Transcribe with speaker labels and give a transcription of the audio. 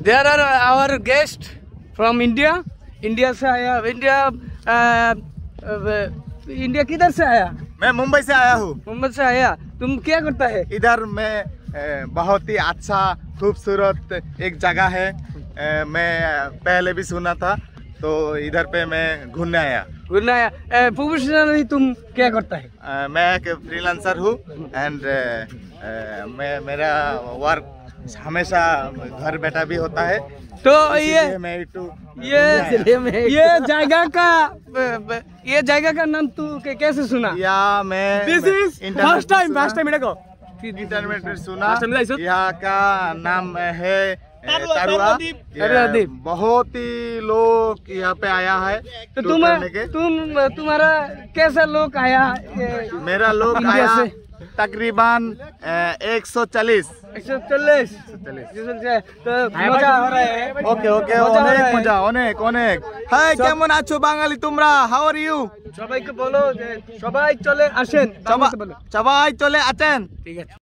Speaker 1: There are our guest from India. India से आया। India किधर से आया?
Speaker 2: मैं मुंबई से आया हूँ।
Speaker 1: मुंबई से आया। तुम क्या करता है
Speaker 2: इधर? मैं बहुत ही अच्छा खूबसूरत एक जगह है। मैं पहले भी सुना था, तो इधर पे मैं घूमने आया।
Speaker 1: प्रोफेशनली तुम क्या करता है?
Speaker 2: मैं एक फ्रीलांसर हूँ एंड मैं मेरा वर्क हमेशा घर बैठा भी होता है।
Speaker 1: तो
Speaker 2: ये
Speaker 1: जगह का नाम तू कैसे सुना?
Speaker 2: या मैं
Speaker 1: फर्स्ट टाइम
Speaker 2: इंटरनेट में सुना। यहाँ का नाम है तारुआ। बहुत ही लोग यहाँ पे आया है।
Speaker 1: तो तुम्हारा कैसा लोग आया?
Speaker 2: मेरा लोग आया तकरीबन 140।
Speaker 1: तो मजा हो रहा है।
Speaker 2: ओके অনেক মজা, অনেক। হাই, কেমন আছো বাঙালি তোমরা? How are you?
Speaker 1: সবাইকে বলো যে সবাই চলে আসেন।
Speaker 2: সবাই চলে আসেন।
Speaker 1: ঠিক আছে।